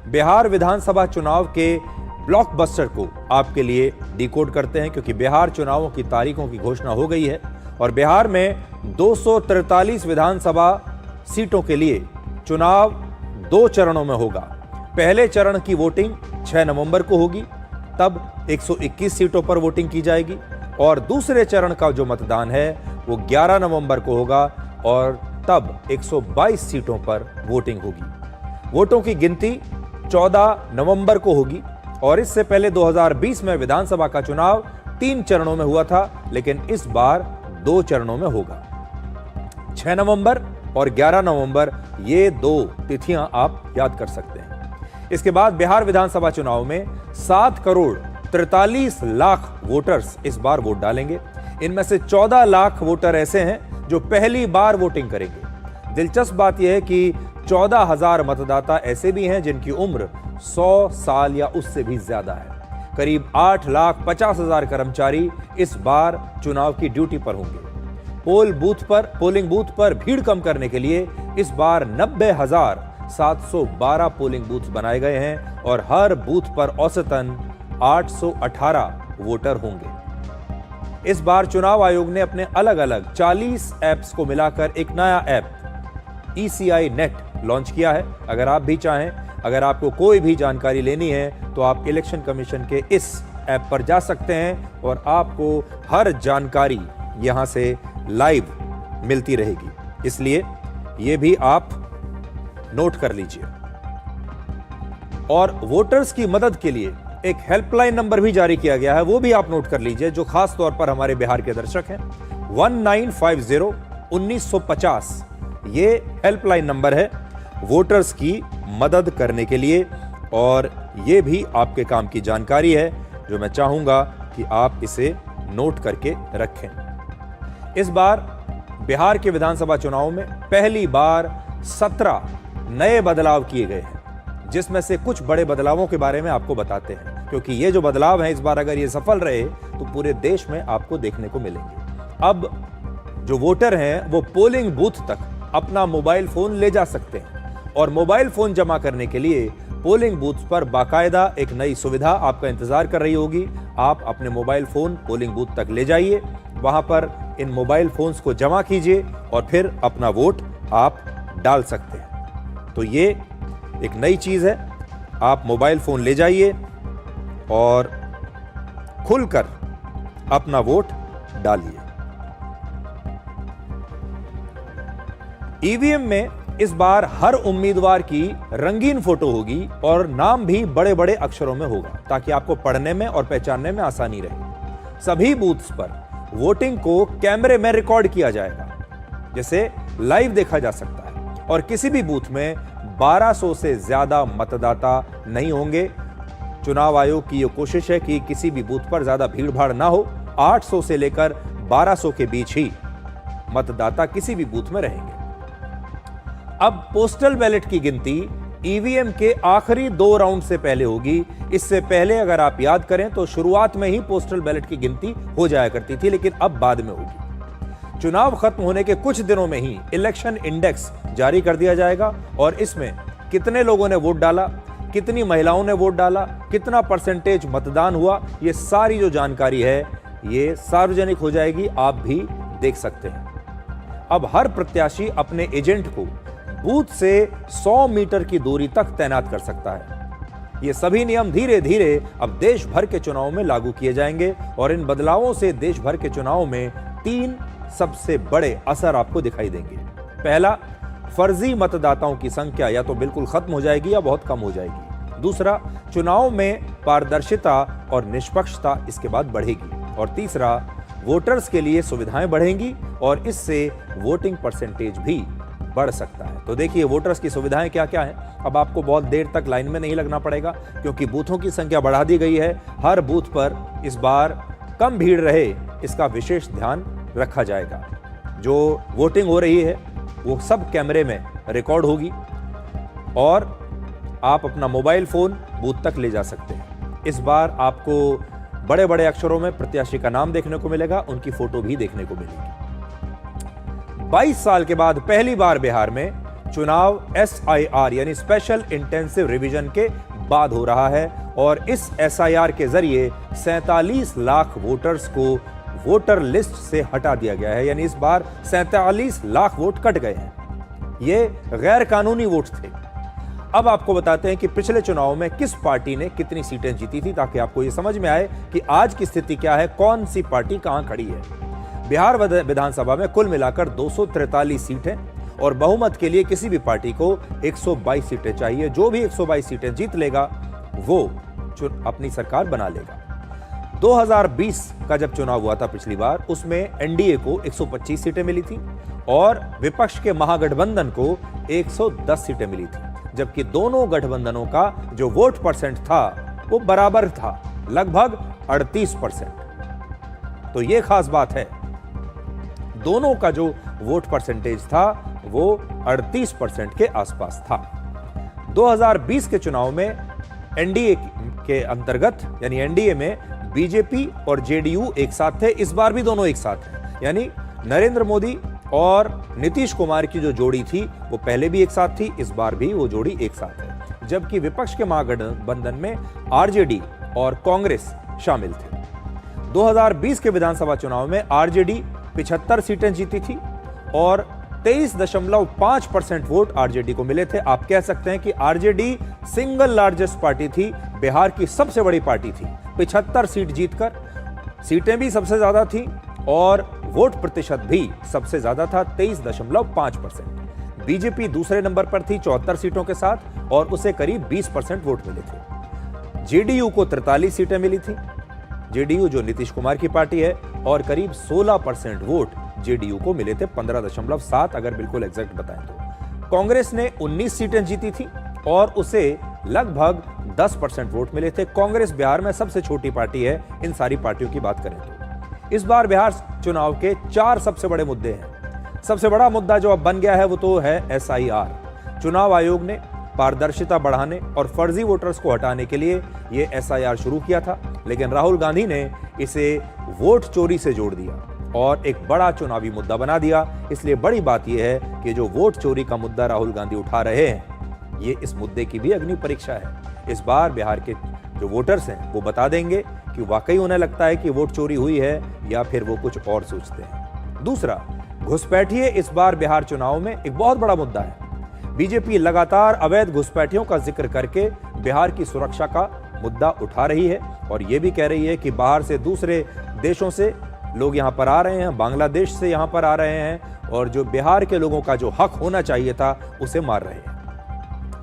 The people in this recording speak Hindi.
बिहार विधानसभा चुनाव के ब्लॉकबस्टर को आपके लिए डिकोड करते हैं, क्योंकि बिहार चुनावों की तारीखों की घोषणा हो गई है और बिहार में 243 विधानसभा सीटों के लिए चुनाव 2 चरणों में होगा। पहले चरण की वोटिंग 6 नवंबर को होगी, तब 121 सीटों पर वोटिंग की जाएगी और दूसरे चरण का जो मतदान है वो 11 नवंबर को होगा और तब 122 सीटों पर वोटिंग होगी। वोटों की गिनती 14 नवंबर को होगी और इससे पहले 2020 में विधानसभा का चुनाव 3 चरणों में हुआ था, लेकिन इस बार 2 चरणों में होगा। 6 नवंबर और 11 नवंबर ये 2 तिथियां आप याद कर सकते हैं। इसके बाद बिहार विधानसभा चुनाव में 7 करोड़ 43 लाख वोटर्स इस बार वोट डालेंगे। इनमें से 14 लाख वोटर ऐसे हैं जो पहली बार वोटिंग करेंगे। दिलचस्प बात यह है कि 14,000 मतदाता ऐसे भी हैं जिनकी उम्र 100 साल या उससे भी ज्यादा है। करीब 8,50,000 कर्मचारी इस बार चुनाव की ड्यूटी पर होंगे। पोलिंग बूथ पर भीड़ कम करने के लिए इस बार 90,712 पोलिंग बूथ बनाए गए हैं और हर बूथ पर औसतन 818 वोटर होंगे। इस बार चुनाव आयोग ने अपने अलग अलग 40 ऐप्स को मिलाकर एक नया ऐप ECI नेट लॉन्च किया है। अगर आप भी चाहें, अगर आपको कोई भी जानकारी लेनी है तो आप इलेक्शन कमीशन के इस ऐप पर जा सकते हैं और आपको हर जानकारी यहां से लाइव मिलती रहेगी, इसलिए यह भी आप नोट कर लीजिए। और वोटर्स की मदद के लिए एक हेल्पलाइन नंबर भी जारी किया गया है, वो भी आप नोट कर लीजिए, जो खास तौर पर हमारे बिहार के दर्शक हैं। 1950-1950 ये हेल्पलाइन नंबर है वोटर्स की मदद करने के लिए, और ये भी आपके काम की जानकारी है जो मैं चाहूंगा कि आप इसे नोट करके रखें। इस बार बिहार के विधानसभा चुनाव में पहली बार 17 नए बदलाव किए गए हैं, जिसमें से कुछ बड़े बदलावों के बारे में आपको बताते हैं, क्योंकि ये जो बदलाव हैं इस बार अगर ये सफल रहे तो पूरे देश में आपको देखने को मिलेंगे। अब जो वोटर हैं वो पोलिंग बूथ तक अपना मोबाइल फोन ले जा सकते हैं और मोबाइल फोन जमा करने के लिए पोलिंग बूथ पर बाकायदा एक नई सुविधा आपका इंतजार कर रही होगी। आप अपने मोबाइल फोन पोलिंग बूथ तक ले जाइए, वहां पर इन मोबाइल फोन्स को जमा कीजिए और फिर अपना वोट आप डाल सकते हैं। तो ये एक नई चीज है, आप मोबाइल फोन ले जाइए और खुलकर अपना वोट डालिए। ईवीएम में इस बार हर उम्मीदवार की रंगीन फोटो होगी और नाम भी बड़े बड़े अक्षरों में होगा, ताकि आपको पढ़ने में और पहचानने में आसानी रहे। सभी बूथ्स पर वोटिंग को कैमरे में रिकॉर्ड किया जाएगा, जिसे लाइव देखा जा सकता है, और किसी भी बूथ में 1200 से ज्यादा मतदाता नहीं होंगे। चुनाव आयोग की यह कोशिश है कि किसी भी बूथ पर ज्यादा भीड़ भाड़ ना हो। 800 से लेकर 1200 के बीच ही मतदाता किसी भी बूथ में रहेंगे। अब पोस्टल बैलेट की गिनती ईवीएम के आखिरी 2 राउंड से पहले होगी। इससे पहले अगर आप याद करें तो शुरुआत में ही पोस्टल बैलेट की गिनती हो जाया करती थी, लेकिन अब बाद में होगी। चुनाव खत्म होने के कुछ दिनों में ही इलेक्शन इंडेक्स जारी कर दिया जाएगा और इसमें कितने लोगों ने वोट डाला, कितनी महिलाओं ने वोट डाला, कितना परसेंटेज मतदान हुआ, ये सारी जो जानकारी है ये सार्वजनिक हो जाएगी, आप भी देख सकते हैं। अब हर प्रत्याशी अपने एजेंट को बूथ से 100 मीटर की दूरी तक तैनात कर सकता है। ये सभी नियम धीरे धीरे अब देश भर के चुनाव में लागू किए जाएंगे और इन बदलावों से देश भर के चुनाव में 3 सबसे बड़े असर आपको दिखाई देंगे। पहला, फर्जी मतदाताओं की संख्या या तो बिल्कुल खत्म हो जाएगी या बहुत कम हो जाएगी। दूसरा, चुनाव में पारदर्शिता और निष्पक्षता इसके बाद बढ़ेगी। और तीसरा, वोटर्स के लिए सुविधाएं बढ़ेंगी और इससे वोटिंग परसेंटेज भी बढ़ सकता है। तो देखिए वोटर्स की सुविधाएं क्या क्या हैं। अब आपको बहुत देर तक लाइन में नहीं लगना पड़ेगा, क्योंकि बूथों की संख्या बढ़ा दी गई है। हर बूथ पर इस बार कम भीड़ रहे, इसका विशेष ध्यान रखा जाएगा। जो वोटिंग हो रही है वो सब कैमरे में रिकॉर्ड होगी और आप अपना मोबाइल फोन बूथ तक ले जा सकते हैं। इस बार आपको बड़े बड़े अक्षरों में प्रत्याशी का नाम देखने को मिलेगा, उनकी फोटो भी देखने को मिलेगी। 22 साल के बाद पहली बार बिहार में चुनाव SIR यानी स्पेशल इंटेंसिव रिवीजन के बाद हो रहा है और इस SIR के जरिए 47 लाख वोटर्स को वोटर लिस्ट से हटा दिया गया है। यानी इस बार 47 लाख वोट कट गए हैं। ये गैर कानूनी वोट थे। अब आपको बताते हैं कि पिछले चुनाव में किस पार्टी ने कितनी सीटें जीती थी, ताकि आपको यह समझ में आए कि आज की स्थिति क्या है, कौन सी पार्टी कहां खड़ी है। बिहार विधानसभा में कुल मिलाकर 243 सीटें और बहुमत के लिए किसी भी पार्टी को 122 सीटें चाहिए। जो भी 122 सीटें जीत लेगा वो अपनी सरकार बना लेगा। 2020 का जब चुनाव हुआ था पिछली बार, उसमें NDA को 125 सीटें मिली थी और विपक्ष के महागठबंधन को 110 सीटें मिली थी, जबकि दोनों गठबंधनों का जो वोट परसेंट था वो बराबर था, लगभग 38%। तो ये खास बात है, दोनों का जो वोट परसेंटेज था वो 38% के आसपास था। 2020 के चुनाव में NDA के अंतर्गत यानी NDA में BJP और JDU एक साथ थे। इस बार भी दोनों एक साथ हैं, यानी नरेंद्र मोदी और नीतीश कुमार की जो जोड़ी थी वो पहले भी एक साथ थी, इस बार भी वो जोड़ी एक साथ है। जबकि विपक्ष के महागठबंधन में RJD और कांग्रेस शामिल थे। 2020 के विधानसभा चुनाव में RJD 75 सीटें जीती थी और 23.5% वोट RJD को मिले थे। आप कह सकते हैं कि RJD सिंगल लार्जेस्ट पार्टी थी, बिहार की सबसे बड़ी पार्टी थी। 75 सीट जीतकर सीटें भी सबसे ज्यादा थी और वोट प्रतिशत भी सबसे ज्यादा था, 23.5%। बीजेपी दूसरे नंबर पर थी 74 सीटों के साथ और उसे करीब 20% वोट मिले थे। JDU को 43 सीटें मिली थी, JDU जो नीतीश कुमार की पार्टी है, और करीब 16% वोट JDU को मिले थे, 15.7 अगर बिल्कुल एग्जैक्ट बताएं तो। कांग्रेस ने 19 सीटें जीती थी और उसे लगभग 10% वोट मिले थे। कांग्रेस बिहार में सबसे छोटी पार्टी है इन सारी पार्टियों की बात करें तो। इस बार बिहार चुनाव के 4 सबसे बड़े मुद्दे हैं। सबसे बड़ा मुद्दा जो अब बन गया है वो तो है SIR। चुनाव आयोग ने पारदर्शिता बढ़ाने और फर्जी वोटर्स को हटाने के लिए ये SIR शुरू किया था, लेकिन राहुल गांधी ने इसे वोट चोरी से जोड़ दिया और एक बड़ा चुनावी मुद्दा बना दिया। इसलिए बड़ी बात यह है कि जो वोट चोरी का मुद्दा राहुल गांधी उठा रहे हैं, ये इस मुद्दे की भी अग्नि परीक्षा है। इस बार बिहार के जो वोटर्स हैं वो बता देंगे कि वाकई उन्हें लगता है कि वोट चोरी हुई है या फिर वो कुछ और सोचते हैं। दूसरा, घुसपैठिए इस बार बिहार चुनाव में एक बहुत बड़ा मुद्दा है। बीजेपी लगातार अवैध घुसपैठियों का जिक्र करके बिहार की सुरक्षा का मुद्दा उठा रही है और ये भी कह रही है कि बाहर से दूसरे देशों से लोग यहाँ पर आ रहे हैं, बांग्लादेश से यहाँ पर आ रहे हैं और जो बिहार के लोगों का जो हक होना चाहिए था उसे मार रहे हैं।